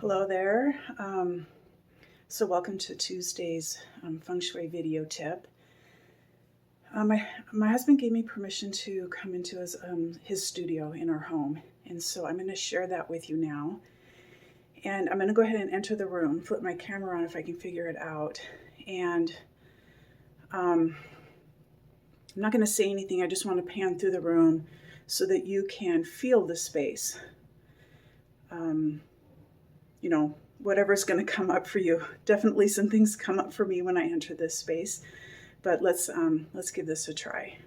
Hello there. So welcome to Tuesday's Feng Shui video tip. My husband gave me permission to come into his studio in our home, and so I'm going to share that with you now. And I'm going to go ahead and enter the room, flip my camera on if I can figure it out. And I'm not going to say anything. I just want to pan through the room so that you can feel the space. Whatever's going to come up for you. Definitely some things come up for me when I enter this space, but let's give this a try.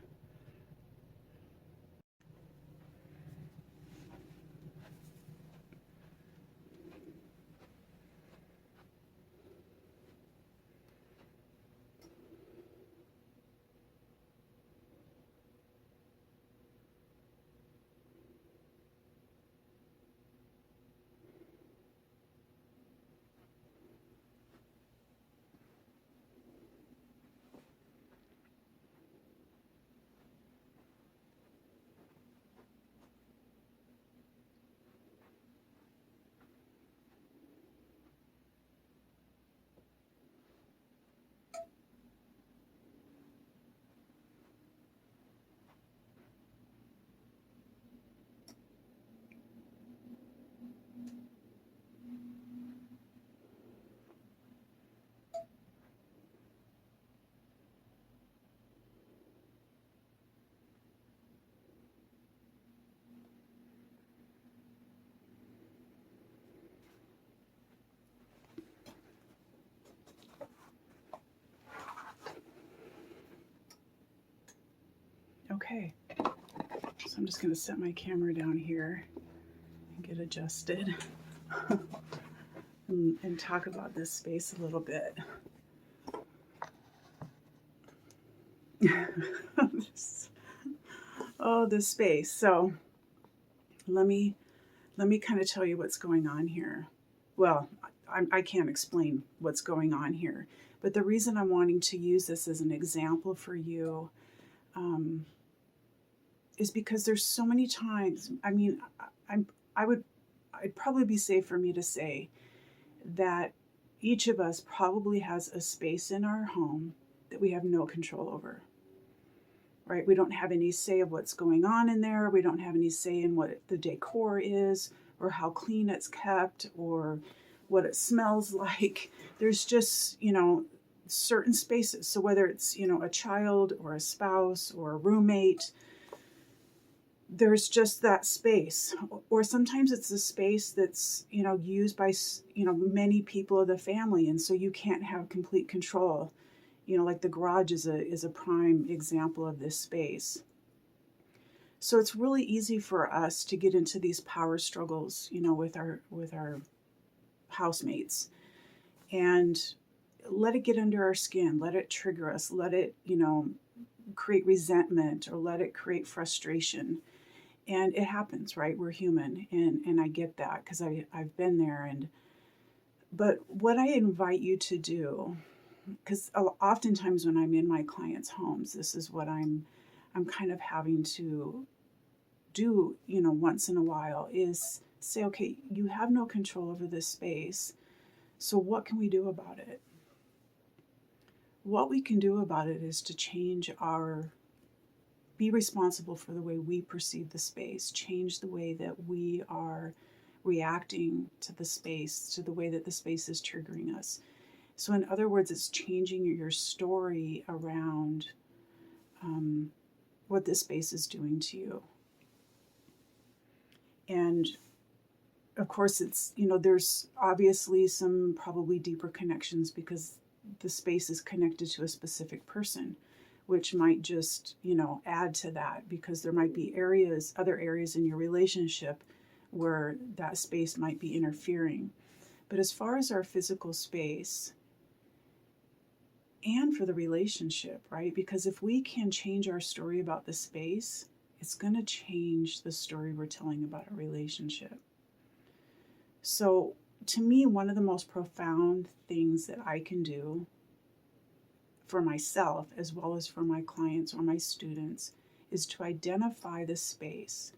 Okay, so I'm just going to set my camera down here and get adjusted and talk about this space a little bit. This space. So let me kind of tell you what's going on here. Well, I can't explain what's going on here, but the reason I'm wanting to use this as an example for you is because there's so many times. I mean, I'd probably be safe for me to say that each of us probably has a space in our home that we have no control over. Right? We don't have any say of what's going on in there. We don't have any say in what the decor is or how clean it's kept or what it smells like. There's just, certain spaces. So whether it's, a child or a spouse or a roommate, there's just that space. Or sometimes it's a space that's, used by, many people of the family. And so you can't have complete control. Like the garage is a prime example of this space. So it's really easy for us to get into these power struggles, with our housemates, and let it get under our skin, let it trigger us, let it, create resentment or let it create frustration. And it happens, right? We're human, and I get that because I've been there. But what I invite you to do, because oftentimes when I'm in my clients' homes, this is what I'm kind of having to do, once in a while, is say, okay, you have no control over this space, so what can we do about it? What we can do about it is to be responsible for the way we perceive the space, change the way that we are reacting to the space, to the way that the space is triggering us. So in other words, it's changing your story around what this space is doing to you. And of course, it's, there's obviously some probably deeper connections because the space is connected to a specific person, which might just, add to that because there might be other areas in your relationship where that space might be interfering. But as far as our physical space, and for the relationship, right? Because if we can change our story about the space, it's going to change the story we're telling about a relationship. So to me, one of the most profound things that I can do for myself, as well as for my clients or my students, is to identify the space,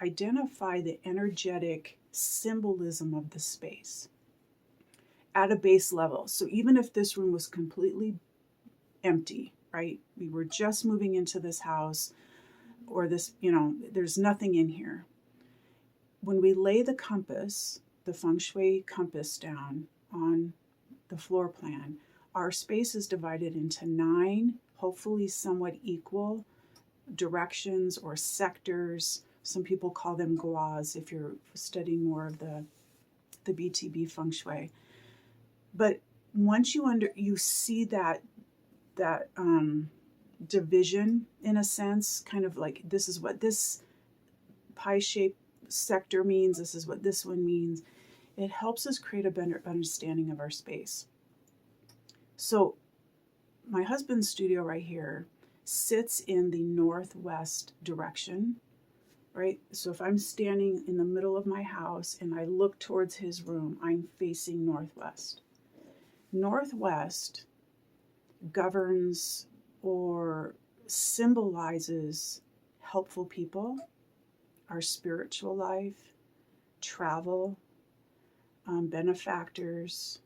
identify the energetic symbolism of the space. at a base level. So even if this room was completely empty, right? We were just moving into this house, or this, there's nothing in here. When we lay the compass, the feng shui compass down on the floor plan, our space is divided into 9, hopefully somewhat equal directions or sectors. Some people call them guas if you're studying more of the BTB feng shui. But once you see that division, in a sense, kind of like, this is what this pie-shaped sector means, this is what this one means, it helps us create a better understanding of our space. So my husband's studio right here sits in the northwest direction, right? So if I'm standing in the middle of my house and I look towards his room, I'm facing northwest. Northwest governs or symbolizes helpful people, our spiritual life, travel, benefactors.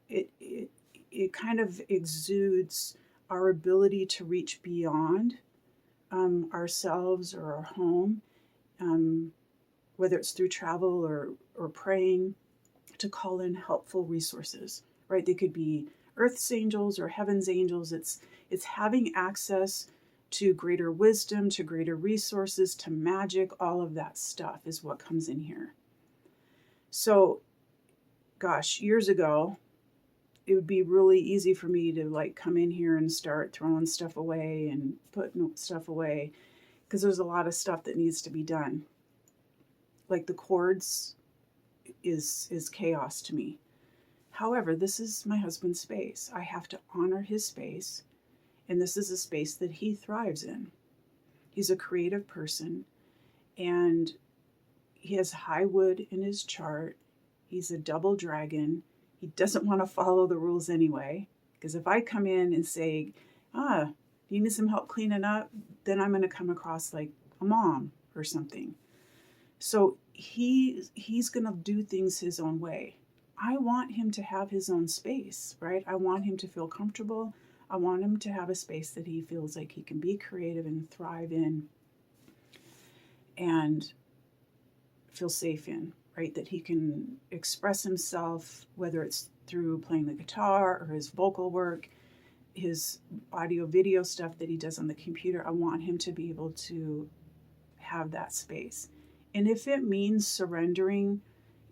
It kind of exudes our ability to reach beyond ourselves or our home, whether it's through travel or praying, to call in helpful resources, right? They could be Earth's angels or heaven's angels. It's having access to greater wisdom, to greater resources, to magic. All of that stuff is what comes in here. So, gosh, years ago, it would be really easy for me to like come in here and start throwing stuff away and putting stuff away, because there's a lot of stuff that needs to be done. Like the cords is chaos to me. However, this is my husband's space. I have to honor his space, and this is a space that he thrives in. He's a creative person, and he has high wood in his chart. He's a double dragon. He doesn't want to follow the rules anyway, because if I come in and say, do you need some help cleaning up? Then I'm going to come across like a mom or something. So he's going to do things his own way. I want him to have his own space, right? I want him to feel comfortable. I want him to have a space that he feels like he can be creative and thrive in and feel safe in, right? That he can express himself, whether it's through playing the guitar or his vocal work, his audio video stuff that he does on the computer. I want him to be able to have that space. And if it means surrendering,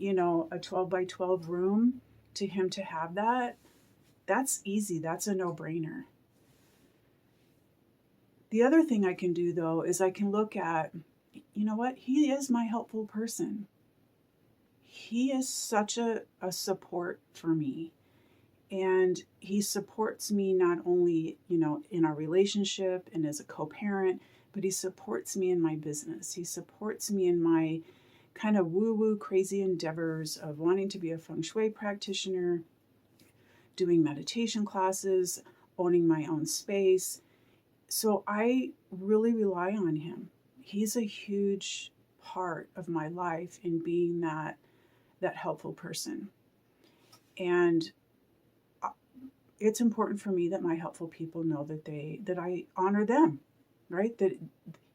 a 12 by 12 room to him to have that, that's easy. That's a no-brainer. The other thing I can do, though, is I can look at, he is my helpful person. He is such a support for me. And he supports me not only, in our relationship and as a co-parent, but he supports me in my business. He supports me in my kind of woo-woo crazy endeavors of wanting to be a feng shui practitioner, doing meditation classes, owning my own space. So I really rely on him. He's a huge part of my life in being that helpful person. And it's important for me that my helpful people know that I honor them, right? That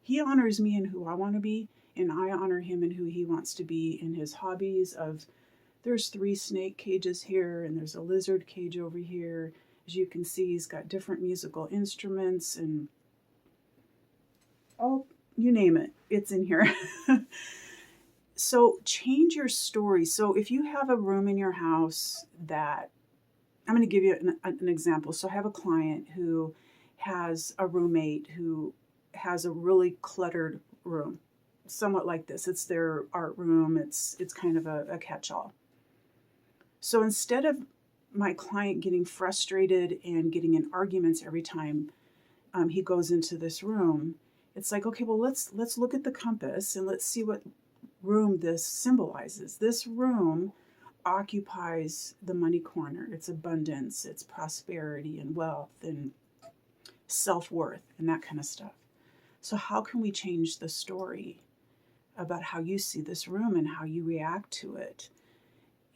he honors me and who I want to be, and I honor him and who he wants to be in his hobbies of, there's 3 snake cages here and there's a lizard cage over here. As you can see, he's got different musical instruments and you name it, it's in here. So change your story. So if you have a room in your house that, I'm going to give you an example. So I have a client who has a roommate who has a really cluttered room, somewhat like this. It's their art room. It's kind of a catch-all. So instead of my client getting frustrated and getting in arguments every time he goes into this room, it's like, okay, well, let's look at the compass and let's see what room this symbolizes. This room occupies the money corner. It's abundance, it's prosperity and wealth and self-worth and that kind of stuff. So how can we change the story about how you see this room and how you react to it?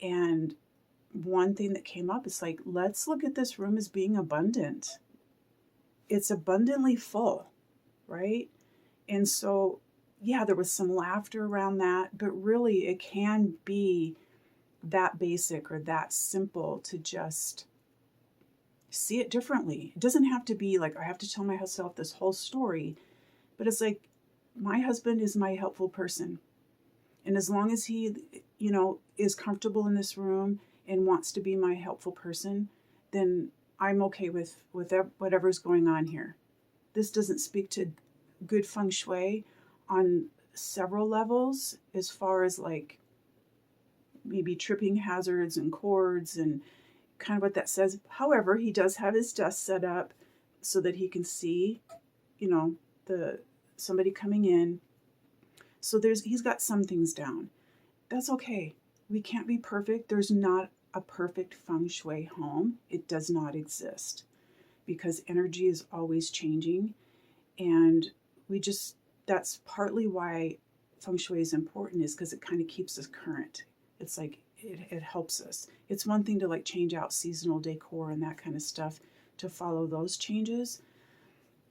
And one thing that came up is like, let's look at this room as being abundant. It's abundantly full, right? And so, yeah, there was some laughter around that, but really it can be that basic or that simple to just see it differently. It doesn't have to be like, I have to tell myself this whole story, but it's like, my husband is my helpful person. And as long as he, is comfortable in this room and wants to be my helpful person, then I'm okay with whatever's going on here. This doesn't speak to good feng shui on several levels, as far as like maybe tripping hazards and cords and kind of what that says. However, he does have his desk set up so that he can see, somebody coming in. So he's got some things down. That's okay. We can't be perfect. There's not a perfect feng shui home. It does not exist, because energy is always changing. And that's partly why feng shui is important, is because it kind of keeps us current. It's like, it helps us. It's one thing to like change out seasonal decor and that kind of stuff to follow those changes,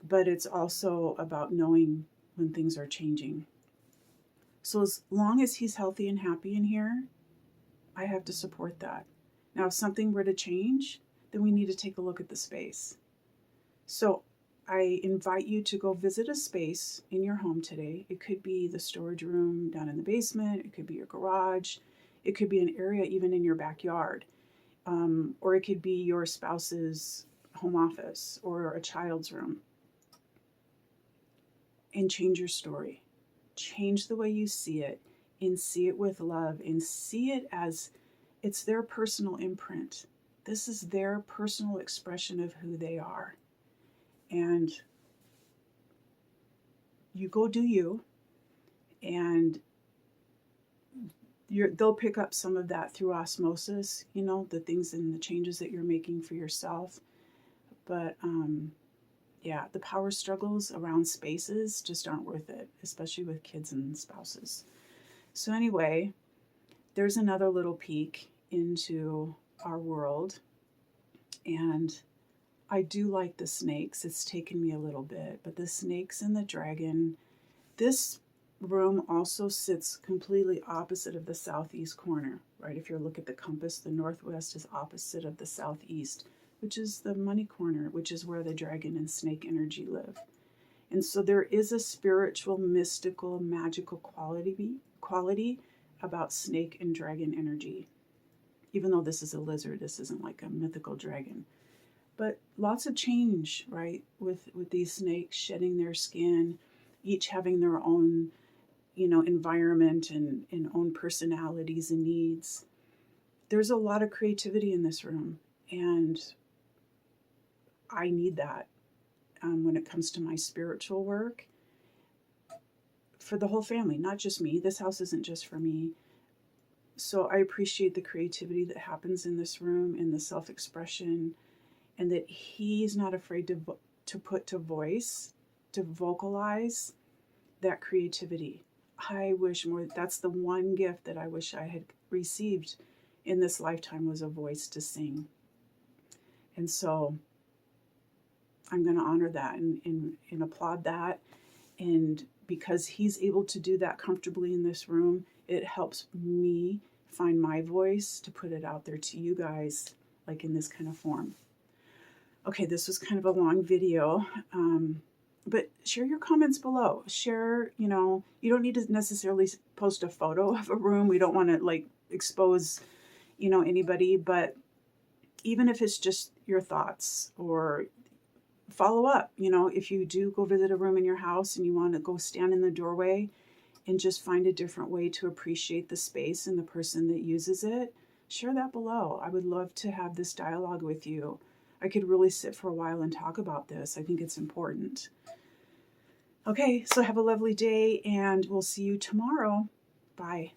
but it's also about knowing when things are changing. So as long as he's healthy and happy in here, I have to support that. Now, if something were to change, then we need to take a look at the space. So I invite you to go visit a space in your home today. It could be the storage room down in the basement. It could be your garage. It could be an area even in your backyard. Or it could be your spouse's home office or a child's room. And change your story. Change the way you see it, and see it with love, and see it as it's their personal imprint. This is their personal expression of who they are. And you go do you, and they'll pick up some of that through osmosis, the things and the changes that you're making for yourself. But the power struggles around spaces just aren't worth it, especially with kids and spouses. So anyway, there's another little peek into our world. And I do like the snakes. It's taken me a little bit, but the snakes and the dragon. This room also sits completely opposite of the southeast corner, right? If you look at the compass, the northwest is opposite of the southeast, which is the money corner, which is where the dragon and snake energy live. And so there is a spiritual, mystical, magical quality about snake and dragon energy. Even though this is a lizard, this isn't like a mythical dragon. But lots of change, right? With these snakes shedding their skin, each having their own, environment and own personalities and needs. There's a lot of creativity in this room, and I need that when it comes to my spiritual work for the whole family, not just me. This house isn't just for me. So I appreciate the creativity that happens in this room and the self-expression, and that he's not afraid to put to voice, to vocalize that creativity. I wish more. That's the one gift that I wish I had received in this lifetime, was a voice to sing. And so I'm going to honor that and applaud that. And because he's able to do that comfortably in this room, it helps me find my voice to put it out there to you guys, like in this kind of form. Okay, this was kind of a long video, but share your comments below. Share, you don't need to necessarily post a photo of a room. We don't want to like expose, anybody, but even if it's just your thoughts, or follow up, if you do go visit a room in your house and you want to go stand in the doorway and just find a different way to appreciate the space and the person that uses it, share that below. I would love to have this dialogue with you. I could really sit for a while and talk about this. I think it's important. Okay, so have a lovely day, and we'll see you tomorrow. Bye.